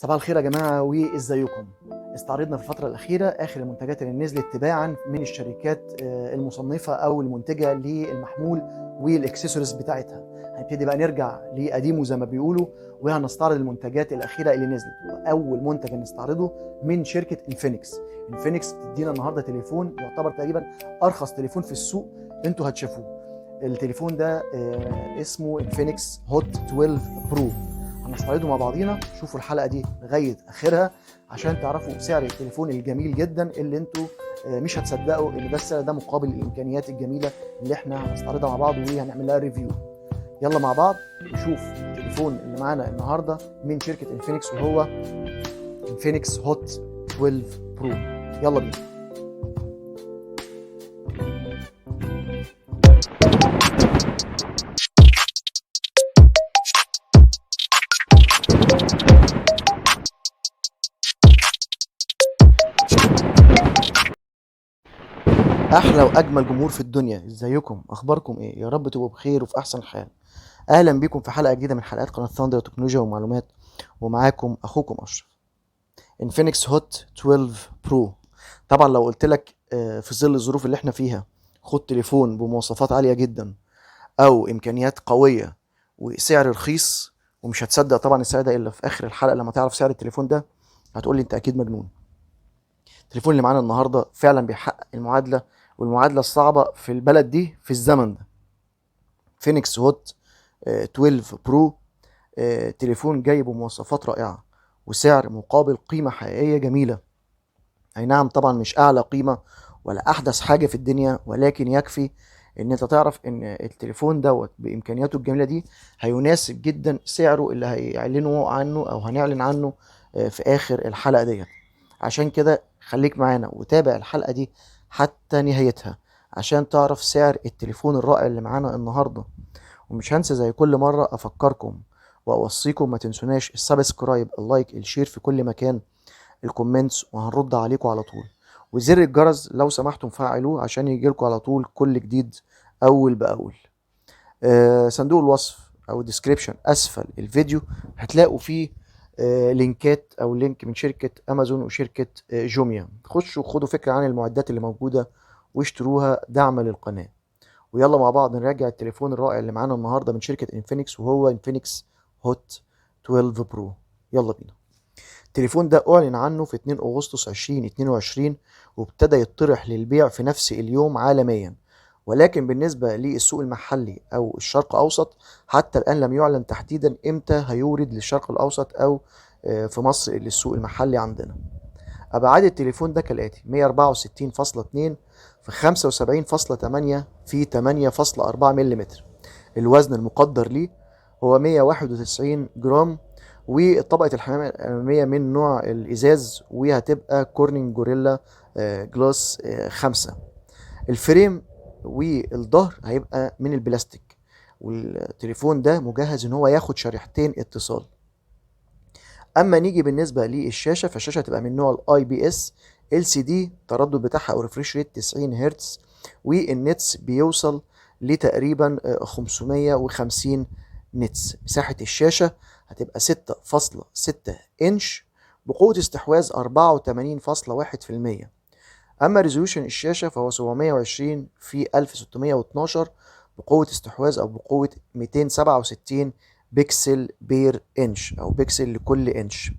صباح الخير يا جماعة وإزيكم؟ استعرضنا في الفترة الأخيرة آخر المنتجات اللي نزلت تباعا من الشركات المصنفة أو المنتجة للمحمول والإكسسوارز بتاعتها. هنبتدي بقى نرجع لقديمه زي ما بيقولوا وهنستعرض المنتجات الأخيرة اللي نزلت. وأول منتج هنستعرضه من شركة انفينكس. انفينكس بتدينا النهاردة تليفون يعتبر تقريبا أرخص تليفون في السوق انتوا هتشوفوه. التليفون ده اسمه انفينكس هوت 12 برو. هنستعرضه مع بعضينا. شوفوا الحلقه دي لغايه اخرها عشان تعرفوا سعر التليفون الجميل جدا اللي انتوا مش هتصدقوا ان ده السعر ده مقابل الامكانيات الجميله اللي احنا هنستعرضها مع بعض وهنعمل لها ريفيو. يلا مع بعض نشوف التليفون اللي معانا النهارده من شركه انفينكس وهو انفينكس هوت 12 برو. يلا بينا. احلى واجمل جمهور في الدنيا، ازيكم؟ اخباركم ايه؟ يا رب تبقوا بخير وفي احسن حال. اهلا بيكم في حلقه جديده من حلقات قناه ثاندر تكنولوجيا ومعلومات، ومعاكم اخوكم اشرف. انفينكس هوت 12 برو. طبعا لو قلت لك في ظل الظروف اللي احنا فيها خد تليفون بمواصفات عاليه جدا او امكانيات قويه وسعر رخيص، ومش هتصدق طبعا السعر ده الا في اخر الحلقه لما تعرف سعر التليفون ده، هتقول لي انت اكيد مجنون. التليفون اللي معانا النهارده فعلا بيحقق المعادله، والمعادله الصعبه في البلد دي في الزمن ده. فينيكس هوت 12 برو، تليفون جاي بمواصفات رائعه وسعر مقابل قيمه حقيقيه جميله. اي نعم طبعا مش اعلى قيمه ولا احدث حاجه في الدنيا، ولكن يكفي ان انت تعرف ان التليفون دوت بامكانياته الجميله دي هيناسب جدا سعره اللي هيعلنوا عنه او هنعلن عنه في اخر الحلقه ديت. عشان كده خليك معانا وتابع الحلقة دي حتى نهايتها عشان تعرف سعر التليفون الرائع اللي معانا النهاردة. ومش هنسى زي كل مرة أفكركم وأوصيكم ما تنسوناش السبسكرايب، اللايك، الشير في كل مكان، الكومنتس، وهنرد عليكم على طول. وزر الجرس لو سمحتم فعلوه عشان يجيلكم على طول كل جديد أول بأول. صندوق الوصف أو الديسكريبشن أسفل الفيديو هتلاقوا فيه لينكات او لينك من شركة امازون وشركة جوميا. خشوا خدوا فكرة عن المعدات اللي موجودة واشتروها دعما للقناة. ويلا مع بعض نراجع التليفون الرائع اللي معانا النهاردة من شركة انفينكس وهو انفينكس هوت 12 برو. يلا بينا. التليفون ده اعلن عنه في 2 اغسطس 2022 وابتدى يطرح للبيع في نفس اليوم عالميا، ولكن بالنسبة للسوق المحلي أو الشرق الأوسط حتى الآن لم يعلن تحديدا إمتى هيورد للشرق الأوسط أو في مصر للسوق المحلي عندنا. أبعاد التليفون ده كالآتي: 164.2 في 75.8 في 8.4 ملم. الوزن المقدر ليه هو 191 جرام، وطبقة الحماية الأمامية من نوع الإزاز وهتبقى كورنينج جوريلا جلاس 5. الفريم والظهر هيبقى من البلاستيك، والتليفون ده مجهز ان هو ياخد شريحتين اتصال. اما نيجي بالنسبه للشاشه فالشاشه هتبقى من نوع الاي بي اس ال سي دي، التردد بتاعها او ريفريش ريت 90 هرتز، والنتس بيوصل لتقريبا 550 نتس. مساحه الشاشه هتبقى 6.6 انش بقوه استحواذ 84.1%. اما ريزولوشن الشاشه فهو 720 في 1612 بقوه استحواذ او بقوه 267 بكسل بير انش او بكسل لكل انش.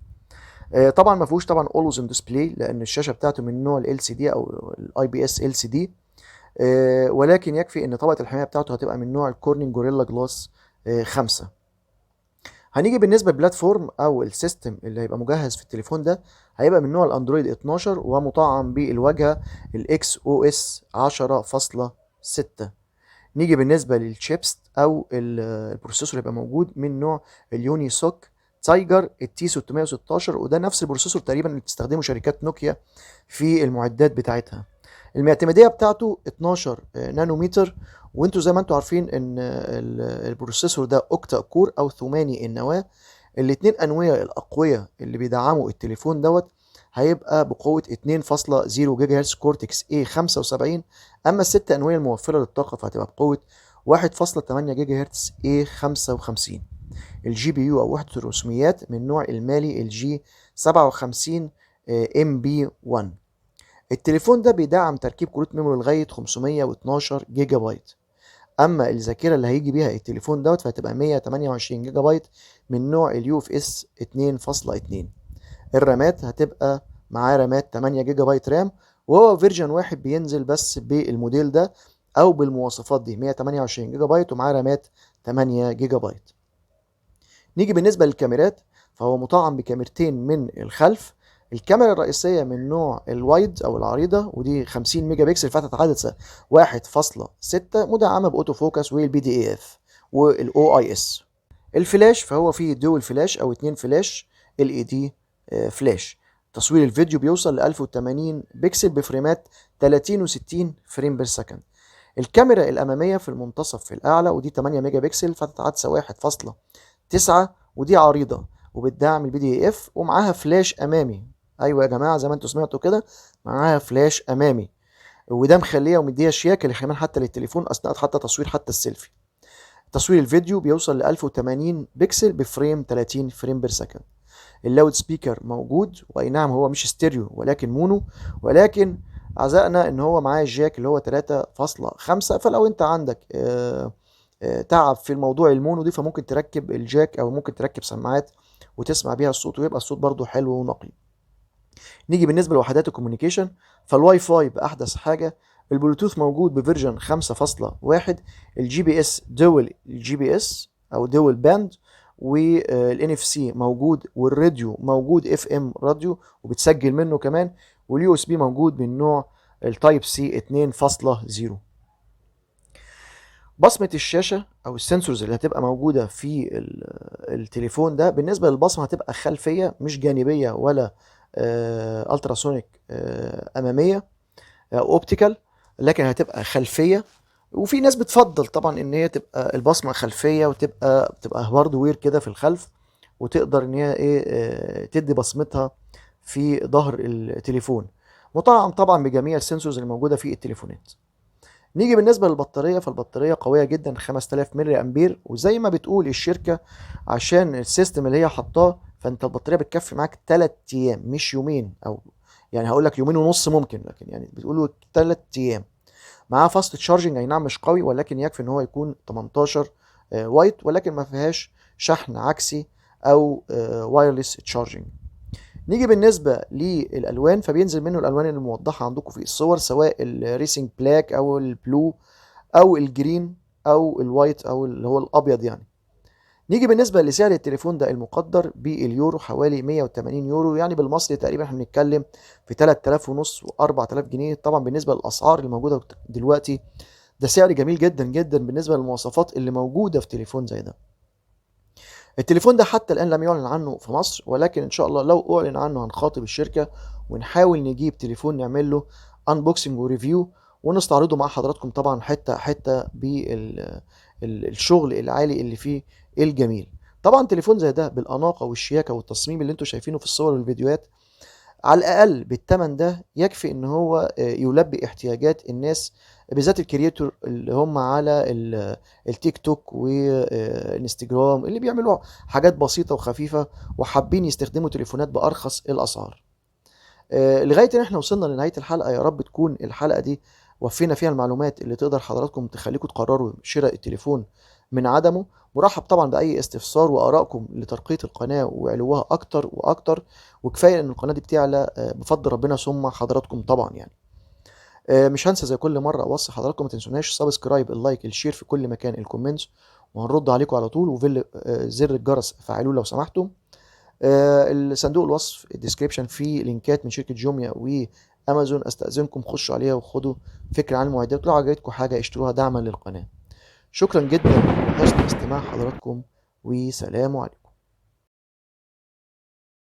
طبعا ما فيهوش طبعا اولويز ان ديسبلاي لان الشاشه بتاعته من نوع ال سي دي او الاي بي اس ال سي دي، ولكن يكفي ان طبقه الحمايه بتاعته هتبقى من نوع الكورنينج جوريلا جلاس 5. هنيجي بالنسبه للبلاتفورم او السيستم اللي هيبقى مجهز في التليفون ده، هيبقى من نوع الاندرويد 12 ومطعم بالواجهه الاكس او اس 10.6. نيجي بالنسبه للشيبس او البروسيسور اللي هيبقى موجود من نوع اليوني سوك تايجر التي 616، وده نفس البروسيسور تقريبا اللي بتستخدمه شركات نوكيا في المعدات بتاعتها. المعتمديه بتاعته 12 نانومتر، وانتوا زي ما انتوا عارفين ان البروسيسور ده اوكتا كور او ثماني النواه. الاتنين انويه الاقوياء اللي بيدعموا التليفون دوت هيبقى بقوه 2.0 جيجا هرتز كورتكس اي 75، اما الست انويه الموفره للطاقه فهتبقى بقوه 1.8 جيجا هرتز اي 55. الجي بي يو او وحدة الرسوميات من نوع المالي الجي 57 ام بي 1. التليفون ده بيدعم تركيب كروت ميموري لغاية 512 جيجا بايت. اما الذاكرة اللي هيجي بيها التليفون دوت فهتبقى 128 جيجا بايت من نوع اليو اف اس 2.2. الرامات هتبقى معاه رامات 8 جيجا بايت رام، وهو فيرجن واحد بينزل بس بالموديل ده او بالمواصفات دي، 128 جيجا بايت ومعاه رامات 8 جيجا بايت. نيجي بالنسبة للكاميرات، فهو مطعم بكاميرتين من الخلف. الكاميرا الرئيسية من نوع الوايد أو العريضة، ودي 50 ميجا بكسل فتحة عدسة 1.6 مدعمة بأوتو فوكس والبي دي اي اف والاو اي اس. الفلاش فهو فيه دول فلاش أو اتنين فلاش ال اي دي فلاش. تصوير الفيديو بيوصل ل 1080 بكسل بفريمات 30 و60 فريم بير سكند. الكاميرا الأمامية في المنتصف في الأعلى، ودي 8 ميجا بكسل فتحة عدسة 1.9 ودي عريضة وبتدعم البي دي اف ومعاها فلاش امامي. ايوه يا جماعه زي ما انتم سمعتوا كده، معاها فلاش امامي، وده مخليها ومديها شياكه كمان حتى للتليفون اثناء حتى تصوير حتى السيلفي. تصوير الفيديو بيوصل ل 1080 بكسل بفريم 30 فريم بير سكند. اللاود سبيكر موجود، واي نعم هو مش ستيريو ولكن مونو، ولكن عزقنا ان هو معاه الجاك اللي هو 3.5. فلو انت عندك تعب في الموضوع المونو دي فممكن تركب الجاك او ممكن تركب سماعات وتسمع بيها الصوت ويبقى الصوت برضو حلو ونقي. نيجي بالنسبه لوحدات الكوميونيكيشن، فالواي فاي باحدث حاجه. البلوتوث موجود بفيرجن 5.1. الجي بي اس دول الجي بي اس او دول باند، والان اف سي موجود، والراديو موجود اف ام راديو وبتسجل منه كمان، واليو اس بي موجود من نوع التايب سي 2.0. بصمة الشاشة أو السنسورز اللي هتبقى موجودة في التليفون ده، بالنسبة للبصمة هتبقى خلفية مش جانبية ولا التراسونيك أمامية أوبتيكال، لكن هتبقى خلفية. وفي ناس بتفضل طبعا إن هي تبقى البصمة خلفية بتبقى هاردوير كده في الخلف، وتقدر إن هي إيه تدي بصمتها في ظهر التليفون. مطعم طبعا بجميع السنسورز اللي موجودة في التليفونات. نيجي بالنسبة للبطارية، فالبطارية قوية جدا 5000 ملي أمبير، وزي ما بتقول الشركة عشان السيستم اللي هي حطاه، فأنت البطارية بتكفي معاك 3 أيام مش يومين، أو يعني هقول لك يومين ونص ممكن، لكن يعني بتقولوا 3 أيام. معاه فاست تشارجنج، أي نعم مش قوي ولكن يكفي إن هو يكون 18 وايت، ولكن ما فيهاش شحن عكسي أو وايرلس تشارجنج. نيجي بالنسبة للألوان، فبينزل منه الألوان الموضحة عندكم في الصور، سواء الريسنج بلاك أو البلو أو الجرين أو الوايت أو اللي هو الأبيض يعني. نيجي بالنسبة لسعر التليفون ده المقدر باليورو حوالي 180 يورو، يعني بالمصري تقريبا احنا بنتكلم في 3000 ونص و4000 جنيه. طبعا بالنسبة للأسعار اللي موجودة دلوقتي ده سعر جميل جدا جدا بالنسبة للمواصفات اللي موجودة في تليفون زي ده. التليفون ده حتى الآن لم يعلن عنه في مصر، ولكن إن شاء الله لو أعلن عنه هنخاطب الشركة ونحاول نجيب تليفون نعمل له انبوكسنج وريفيو ونستعرضه مع حضراتكم طبعا حتة حتة بالشغل العالي اللي فيه الجميل. طبعا تليفون زي ده بالأناقة والشياكة والتصميم اللي انتوا شايفينه في الصور والفيديوهات، على الأقل بالتمن ده يكفي إن هو يلبي احتياجات الناس، بالذات الكرياتور اللي هم على التيك توك والانستجرام، اللي بيعملوا حاجات بسيطة وخفيفة وحابين يستخدموا تليفونات بأرخص الأسعار. لغاية ان احنا وصلنا لنهاية الحلقة، يا رب تكون الحلقة دي وفينا فيها المعلومات اللي تقدر حضراتكم تخليكم تقرروا شراء التليفون من عدمه. مرحب طبعا بأي استفسار وآرائكم لترقية القناة وعلوها أكتر وأكتر، وكفاية إن القناة دي بتعلى بفضل ربنا ثم حضراتكم طبعا يعني. مش هنسى زي كل مرة أوصي حضراتكم ما تنسوناش سبسكرايب، اللايك، الشير في كل مكان، الكومنتس، وهنرد عليكم على طول، وفي زر الجرس فعلوه لو سمحتم. الصندوق الوصف الديسكريبشن فيه لينكات من شركة جوميا وامازون، استأذنكم خشوا عليها وخدوا فكرة عن المعدات، ولو عجبتكم حاجة اشتروها دعما للقناة. شكرا جدا لحسن استماع حضراتكم، وسلام عليكم.